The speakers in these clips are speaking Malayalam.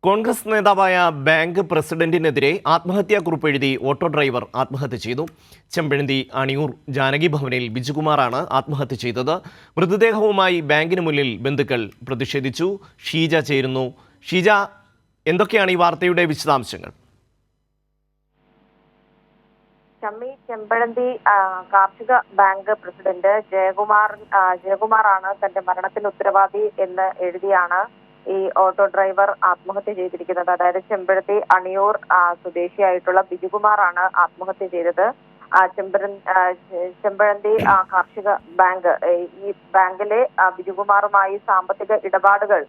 കോൺഗ്രസ് നേതാവായ ബാങ്ക് പ്രസിഡന്റിനെതിരെ ആത്മഹത്യാക്കുറിപ്പ് എഴുതി ഓട്ടോ ഡ്രൈവർ ആത്മഹത്യ ചെയ്തു. ചെമ്പഴന്തി അണിയൂർ ജാനകി ഭവനിൽ ബിജുകുമാറാണ് ആത്മഹത്യ ചെയ്തത്. മൃതദേഹവുമായി ബാങ്കിന് മുന്നിൽ ബന്ധുക്കൾ പ്രതിഷേധിച്ചു. ഷീജ ചേരുന്നു. ഷീജ, എന്തൊക്കെയാണ് ഈ വാർത്തയുടെ വിശദാംശങ്ങൾ? ചെമ്പഴന്തി കാർഷിക ബാങ്ക് പ്രസിഡന്റ് ജയകുമാറാണ് തന്റെ മരണത്തിന് ഉത്തരവാദി എന്ന് എഴുതിയാണ് ഈ ഓട്ടോ ഡ്രൈവർ ആത്മഹത്യ ചെയ്തിരിക്കുന്നത്. അതായത് ചെമ്പഴന്തി അണിയൂർ സ്വദേശിയായിട്ടുള്ള ബിജുകുമാറാണ് ആത്മഹത്യ ചെയ്തത്. ചെമ്പഴന്തി കാർഷിക ബാങ്ക്, ഈ ബാങ്കിലെ ബിജുകുമാറുമായി സാമ്പത്തിക ഇടപാടുകൾ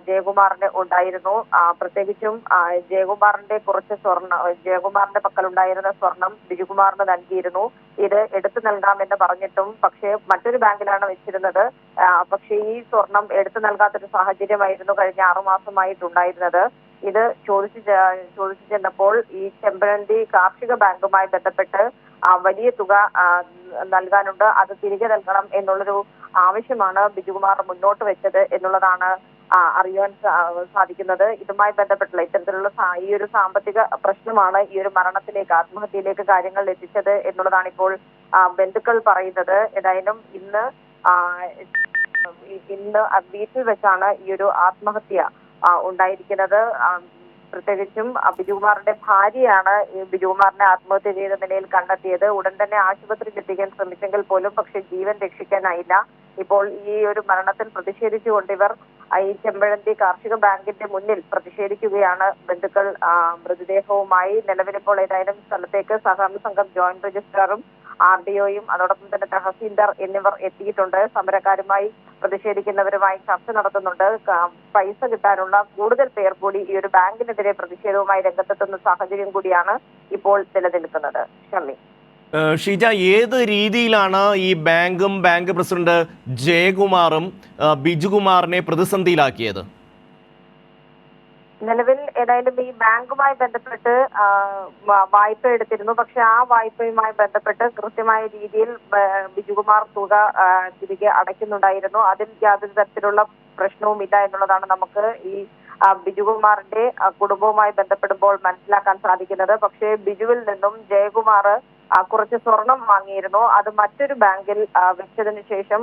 ജയകുമാറിന് ഉണ്ടായിരുന്നു. പ്രത്യേകിച്ചും ജയകുമാറിന്റെ പക്കലുണ്ടായിരുന്ന സ്വർണം ബിജുകുമാറിന് നൽകിയിരുന്നു. ഇത് എടുത്തു നൽകാമെന്ന് പറഞ്ഞിട്ടും പക്ഷേ മറ്റൊരു ബാങ്കിലാണ് വെച്ചിരുന്നത്. പക്ഷേ ഈ സ്വർണം എടുത്തു നൽകാത്തൊരു സാഹചര്യമായിരുന്നു കഴിഞ്ഞ 6 മാസമായിട്ടുണ്ടായിരുന്നത്. ഇത് ചോദിച്ചു ചെന്നപ്പോൾ ഈ ചെമ്പഴന്തി കാർഷിക ബാങ്കുമായി ബന്ധപ്പെട്ട് വലിയ തുക നൽകാനുണ്ട്, അത് തിരികെ നൽകണം എന്നുള്ളൊരു ആവശ്യമാണ് ബിജുകുമാർ മുന്നോട്ട് വെച്ചത് എന്നുള്ളതാണ് അറിയാൻ സാധിക്കുന്നത്. ഇതുമായി ബന്ധപ്പെട്ടുള്ള ഇത്തരത്തിലുള്ള ഈ ഒരു സാമ്പത്തിക പ്രശ്നമാണ് ഈ ഒരു ആത്മഹത്യയിലേക്ക് കാര്യങ്ങൾ എത്തിച്ചത് എന്നുള്ളതാണ് ഇപ്പോൾ ബന്ധുക്കൾ പറയുന്നത്. ഏതായാലും ഇന്ന് വീട്ടിൽ വെച്ചാണ് ഈ ഒരു ആത്മഹത്യ ഉണ്ടായിരിക്കുന്നത്. പ്രത്യേകിച്ചും ബിജുകുമാറിന്റെ ഭാര്യയാണ് ബിജുകുമാറിനെ ആത്മഹത്യ ചെയ്ത നിലയിൽ കണ്ടെത്തിയത്. ഉടൻ തന്നെ ആശുപത്രിയിൽ എത്തിക്കാൻ ശ്രമിച്ചെങ്കിൽ പോലും പക്ഷെ ജീവൻ രക്ഷിക്കാനായില്ല. ഇപ്പോൾ ഈ ഒരു മരണത്തിൽ പ്രതിഷേധിച്ചുകൊണ്ട് ഇവർ ഈ ചെമ്പഴന്തി കാർഷിക ബാങ്കിന്റെ മുന്നിൽ പ്രതിഷേധിക്കുകയാണ്. ബന്ധുക്കൾ മൃതദേഹവുമായി നിലവിലിപ്പോൾ ഏതായാലും സ്ഥലത്തേക്ക് സഹകരണ സംഘം ജോയിന്റ് രജിസ്ട്രാറും RDOയും അതോടൊപ്പം തന്നെ തഹസീൽദാർ എന്നിവർ എത്തിയിട്ടുണ്ട്. സമരക്കാരുമായി പ്രതിഷേധിക്കുന്നവരുമായി ചർച്ച നടത്തുന്നുണ്ട്. പൈസ കിട്ടാനുള്ള കൂടുതൽ പേർ കൂടി ഈ ഒരു ബാങ്കിനെതിരെ പ്രതിഷേധവുമായി രംഗത്തെത്തുന്ന സാഹചര്യം കൂടിയാണ് ഇപ്പോൾ നിലനിൽക്കുന്നത്. ഷീജ, ഏത് രീതിയിലാണ് ഈ ബാങ്ക് പ്രസിഡന്റ് ജയകുമാറും ബിജുകുമാറിനെ പ്രതിസന്ധിയിലാക്കിയത്? നിലവിൽ ഏതായാലും ഈ ബാങ്കുമായി ബന്ധപ്പെട്ട് വായ്പ എടുത്തിരുന്നു. പക്ഷെ ആ വായ്പയുമായി ബന്ധപ്പെട്ട് കൃത്യമായ രീതിയിൽ ബിജുകുമാർ തുക തിരികെ അടയ്ക്കുന്നുണ്ടായിരുന്നു. അതിൽ യാതൊരു തരത്തിലുള്ള പ്രശ്നവും ഇല്ല എന്നുള്ളതാണ് നമുക്ക് ഈ ബിജുകുമാറിന്റെ കുടുംബവുമായി ബന്ധപ്പെടുമ്പോൾ മനസ്സിലാക്കാൻ സാധിക്കുന്നത്. പക്ഷേ ബിജുവിൽ നിന്നും ജയകുമാർ കുറച്ച് സ്വർണം വാങ്ങിയിരുന്നു. അത് മറ്റൊരു ബാങ്കിൽ വെച്ചതിന് ശേഷം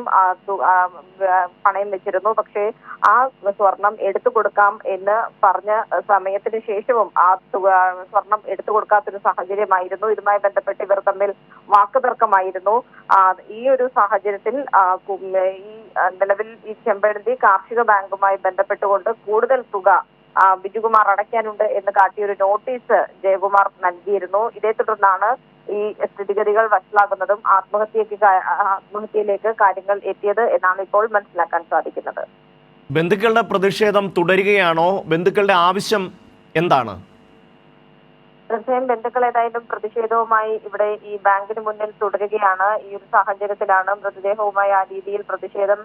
പണയം വെച്ചിരുന്നു. പക്ഷേ ആ സ്വർണം എടുത്തു കൊടുക്കാം എന്ന് പറഞ്ഞ സമയത്തിന് ശേഷവും ആ സ്വർണം എടുത്തു കൊടുക്കാത്തൊരു സാഹചര്യമായിരുന്നു. ഇതുമായി ബന്ധപ്പെട്ട് ഇവർ തമ്മിൽ വാക്കുതർക്കമായിരുന്നു. ഈ ഒരു സാഹചര്യത്തിൽ ഈ നിലവിൽ ഈ ചെമ്പഴന്തി കാർഷിക ബാങ്കുമായി ബന്ധപ്പെട്ടുകൊണ്ട് കൂടുതൽ തുക ബിജുകുമാർ അടയ്ക്കാനുണ്ട് എന്ന് കാട്ടിയൊരു നോട്ടീസ് ജയകുമാർ നൽകിയിരുന്നു. ഇതേ തുടർന്നാണ് ഈ സ്ഥിതിഗതികൾ വഷളാകുന്നതും ആത്മഹത്യയിലേക്ക് കാര്യങ്ങൾ എത്തിയത് എന്നാണ് ഇപ്പോൾ മനസ്സിലാക്കാൻ സാധിക്കുന്നത്. ബന്ധുക്കളുടെ പ്രതിഷേധം തുടരുകയാണോ? ബന്ധുക്കളുടെ ആവശ്യം എന്താണ്? തീർച്ചയായും ബന്ധുക്കൾ ഏതായാലും പ്രതിഷേധവുമായി ഇവിടെ ഈ ബാങ്കിന് മുന്നിൽ തുടരുകയാണ്. ഈ ഒരു സാഹചര്യത്തിലാണ് മൃതദേഹവുമായി ആ രീതിയിൽ പ്രതിഷേധം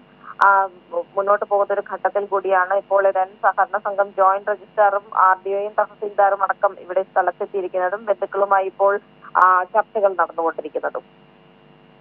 മുന്നോട്ട് പോകുന്ന ഒരു ഘട്ടത്തിൽ കൂടിയാണ് ഇപ്പോൾ സഹകരണ സംഘം ജോയിന്റ് രജിസ്ട്രാറും RDOയും തഹസീൽദാറും അടക്കം ഇവിടെ സ്ഥലത്തെത്തിയിരിക്കുന്നതും ബന്ധുക്കളുമായി ഇപ്പോൾ ചർച്ചകൾ നടന്നുകൊണ്ടിരിക്കുന്നതും.